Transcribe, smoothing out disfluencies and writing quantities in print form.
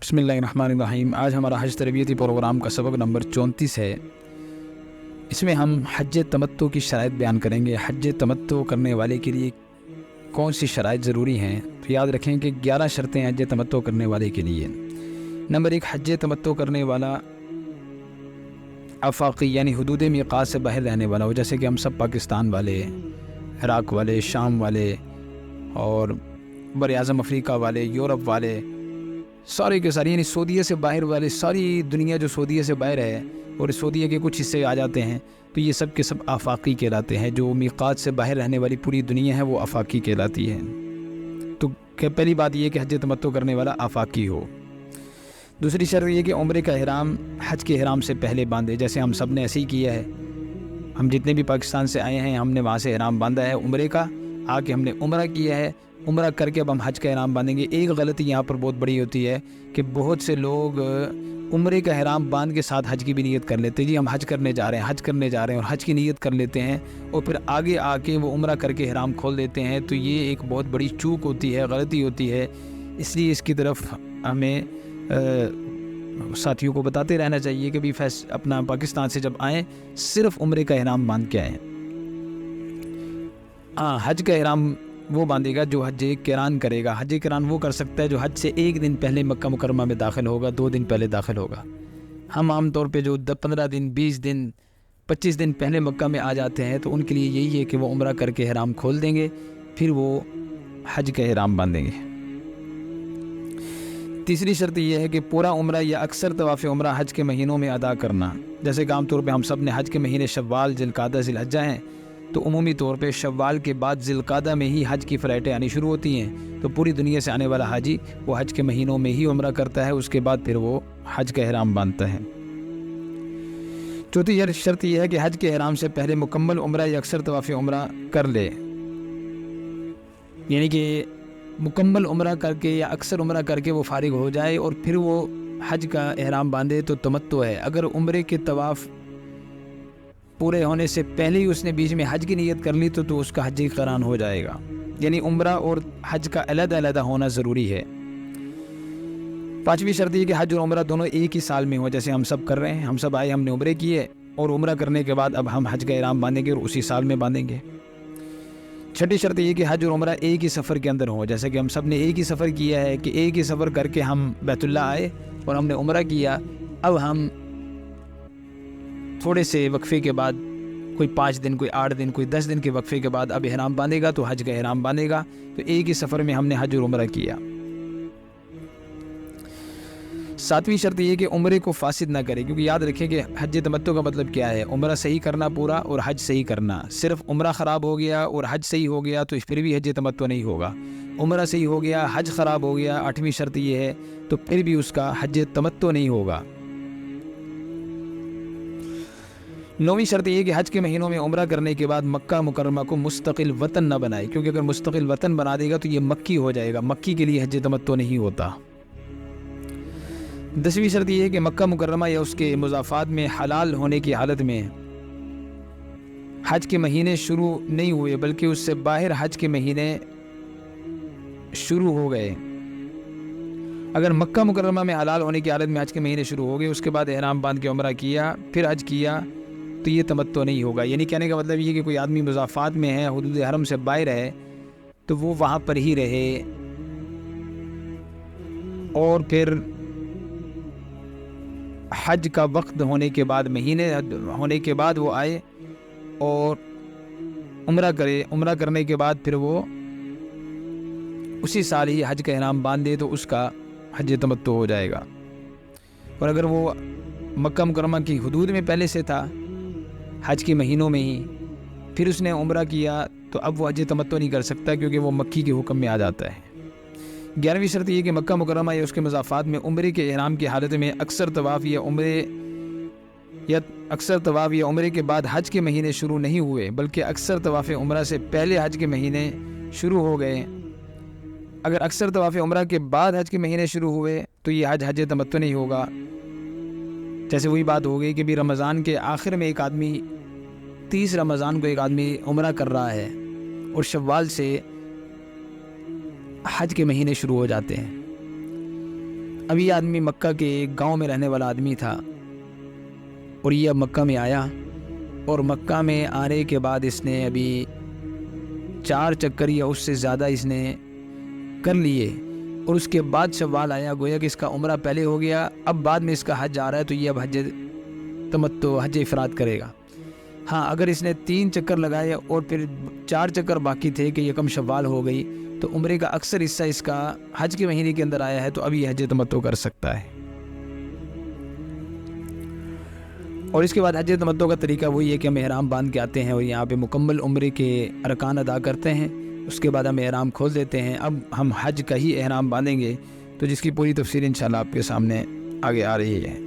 بسم اللہ الرحمن الرحیم۔ آج ہمارا حج تربیتی پروگرام کا سبق نمبر 34 ہے۔ اس میں ہم حج تمتع کی شرائط بیان کریں گے۔ حج تمتع کرنے والے کے لیے کون سی شرائط ضروری ہیں؟ تو یاد رکھیں کہ 11 شرطیں حج تمتع کرنے والے کے لیے۔ نمبر 1، حج تمتع کرنے والا آفاقی یعنی حدود میقات سے باہر رہنے والا ہو، جیسے کہ ہم سب پاکستان والے، عراق والے، شام والے اور براعظم افریقہ والے، یورپ والے، سارے کے سارے یعنی سعودیہ سے باہر والے، ساری دنیا جو سعودیہ سے باہر ہے اور سعودیہ کے کچھ حصے آ جاتے ہیں، تو یہ سب کے سب آفاقی کہلاتے ہیں۔ جو میقات سے باہر رہنے والی پوری دنیا ہے وہ آفاقی کہلاتی ہے۔ تو پہلی بات یہ کہ حج تمتع کرنے والا آفاقی ہو۔ دوسری شرط یہ کہ عمرے کا احرام حج کے احرام سے پہلے باندھے، جیسے ہم سب نے ایسے ہی کیا ہے۔ ہم جتنے بھی پاکستان سے آئے ہیں ہم نے وہاں سے احرام باندھا ہے عمرے کا، آ کے ہم نے عمرہ کیا ہے، عمرہ کر کے اب ہم حج کا احرام باندھیں گے۔ ایک غلطی یہاں پر بہت بڑی ہوتی ہے کہ بہت سے لوگ عمرے کا احرام باندھ کے ساتھ حج کی بھی نیت کر لیتے ہیں، جی ہم حج کرنے جا رہے ہیں، حج کرنے جا رہے ہیں، اور حج کی نیت کر لیتے ہیں اور پھر آگے آ کے وہ عمرہ کر کے احرام کھول دیتے ہیں۔ تو یہ ایک بہت بڑی چوک ہوتی ہے، غلطی ہوتی ہے۔ اس لیے اس کی طرف ہمیں ساتھیوں کو بتاتے رہنا چاہیے کہ بھی اپنا پاکستان سے جب آئیں صرف عمرے کا احرام باندھ کے آئیں۔ حج کا احرام وہ باندھے گا جو حج قران کرے گا۔ حج قران وہ کر سکتا ہے جو حج سے ایک دن پہلے مکہ مکرمہ میں داخل ہوگا، 2 دن پہلے داخل ہوگا۔ ہم عام طور پہ جو 15 دن، 20 دن، 25 دن پہلے مکہ میں آ جاتے ہیں تو ان کے لیے یہی ہے کہ وہ عمرہ کر کے احرام کھول دیں گے، پھر وہ حج کا احرام باندھیں گے۔ تیسری شرط یہ ہے کہ پورا عمرہ یا اکثر طواف عمرہ حج کے مہینوں میں ادا کرنا۔ جیسے کہ عام طور پہ ہم سب نے حج کے مہینے شوال، ذی القعدہ، ذی الحجہ ہیں، تو عمومی طور پہ شوال کے بعد ذی القعدہ میں ہی حج کی فلائٹیں آنی شروع ہوتی ہیں۔ تو پوری دنیا سے آنے والا حاجی وہ حج کے مہینوں میں ہی عمرہ کرتا ہے، اس کے بعد پھر وہ حج کا احرام باندھتا ہے۔ چوتھی شرط یہ ہے کہ حج کے احرام سے پہلے مکمل عمرہ یا اکثر طواف عمرہ کر لے، یعنی کہ مکمل عمرہ کر کے یا اکثر عمرہ کر کے وہ فارغ ہو جائے اور پھر وہ حج کا احرام باندھے تو تمتع ہے۔ اگر عمرے کے طواف پورے ہونے سے پہلے ہی اس نے بیچ میں حج کی نیت کر لی تو اس کا حج قران ہو جائے گا، یعنی عمرہ اور حج کا علیحدہ علیحدہ ہونا ضروری ہے۔ پانچویں شرط یہ کہ حج اور عمرہ دونوں ایک ہی سال میں ہو، جیسے ہم سب کر رہے ہیں۔ ہم سب آئے، ہم نے عمرے کیے اور عمرہ کرنے کے بعد اب ہم حج کا احرام باندھیں گے اور اسی سال میں باندھیں گے۔ چھٹی شرط یہ کہ حج اور عمرہ ایک ہی سفر کے اندر ہو، جیسے کہ ہم سب نے ایک ہی سفر کیا ہے کہ ایک ہی سفر کر کے ہم بیت اللہ آئے اور ہم نے عمرہ کیا، اب ہم تھوڑے سے وقفے کے بعد، کوئی 5 دن، کوئی 8 دن، کوئی 10 دن کے وقفے کے بعد اب احرام باندھے گا تو حج کا احرام باندھے گا۔ تو ایک ہی سفر میں ہم نے حج اور عمرہ کیا۔ ساتویں شرط یہ کہ عمرے کو فاسد نہ کرے، کیونکہ یاد رکھیں کہ حج تمتع کا مطلب کیا ہے؟ عمرہ صحیح کرنا پورا اور حج صحیح کرنا۔ صرف عمرہ خراب ہو گیا اور حج صحیح ہو گیا تو پھر بھی حج تمتع نہیں ہوگا۔ عمرہ صحیح ہو گیا، حج خراب ہو گیا، 8ویں شرط یہ ہے، تو پھر بھی اس کا حج تمتع نہیں ہوگا۔ 9ویں شرط یہ کہ حج کے مہینوں میں عمرہ کرنے کے بعد مکہ مکرمہ کو مستقل وطن نہ بنائے، کیونکہ اگر مستقل وطن بنا دے گا تو یہ مکی ہو جائے گا، مکی کے لیے حج تمتع نہیں ہوتا۔ 10ویں شرط یہ ہے کہ مکہ مکرمہ یا اس کے مضافات میں حلال ہونے کی حالت میں حج کے مہینے شروع نہیں ہوئے بلکہ اس سے باہر حج کے مہینے شروع ہو گئے۔ اگر مکہ مکرمہ میں حلال ہونے کی حالت میں حج کے مہینے شروع ہو گئے، اس کے بعد احرام باندھ کے عمرہ کیا، پھر حج کیا، تو یہ تمتع نہیں ہوگا۔ یعنی کہنے کا مطلب یہ کہ کوئی آدمی مضافات میں ہے، حدود حرم سے باہر ہے، تو وہ وہاں پر ہی رہے اور پھر حج کا وقت ہونے کے بعد، مہینے ہونے کے بعد وہ آئے اور عمرہ کرے، عمرہ کرنے کے بعد پھر وہ اسی سال ہی حج کا احرام باندھ دے تو اس کا حج تمتع ہو جائے گا۔ اور اگر وہ مکہ مکرمہ کی حدود میں پہلے سے تھا، حج کے مہینوں میں ہی، پھر اس نے عمرہ کیا تو اب وہ حج تمتع نہیں کر سکتا کیونکہ وہ مکی کے حکم میں آ جاتا ہے۔ 11ویں شرط یہ کہ مکہ مکرمہ یا اس کے مضافات میں عمرے کے احرام کی حالت میں اکثر طواف یا عمرے کے بعد حج کے مہینے شروع نہیں ہوئے بلکہ اکثر طواف عمرہ سے پہلے حج کے مہینے شروع ہو گئے۔ اگر اکثر طواف عمرہ کے بعد حج کے مہینے شروع ہوئے تو یہ حج تمتع نہیں ہوگا۔ جیسے وہی بات ہو گئی کہ بھی رمضان کے آخر میں ایک آدمی 30 رمضان کو ایک آدمی عمرہ کر رہا ہے اور شوال سے حج کے مہینے شروع ہو جاتے ہیں۔ ابھی یہ آدمی مکہ کے ایک گاؤں میں رہنے والا آدمی تھا، اور یہ اب مکہ میں آیا، اور مکہ میں آنے کے بعد اس نے ابھی 4 چکر یا اس سے زیادہ اس نے کر لیے، اور اس کے بعد شوال آیا، گویا کہ اس کا عمرہ پہلے ہو گیا، اب بعد میں اس کا حج آ رہا ہے، تو یہ اب حج تمتع، حج افراد کرے گا۔ ہاں اگر اس نے 3 چکر لگائے اور پھر 4 چکر باقی تھے کہ یکم شوال ہو گئی، تو عمرے کا اکثر حصہ اس کا حج کے مہینے کے اندر آیا ہے، تو اب یہ حج تمتع کر سکتا ہے۔ اور اس کے بعد حج تمتع کا طریقہ وہی ہے کہ ہم احرام باندھ کے آتے ہیں اور یہاں پہ مکمل عمرے کے ارکان ادا کرتے ہیں، اس کے بعد ہم احرام کھول دیتے ہیں۔ اب ہم حج کا ہی احرام باندھیں گے، تو جس کی پوری تفصیل انشاءاللہ آپ کے سامنے آگے آ رہی ہے۔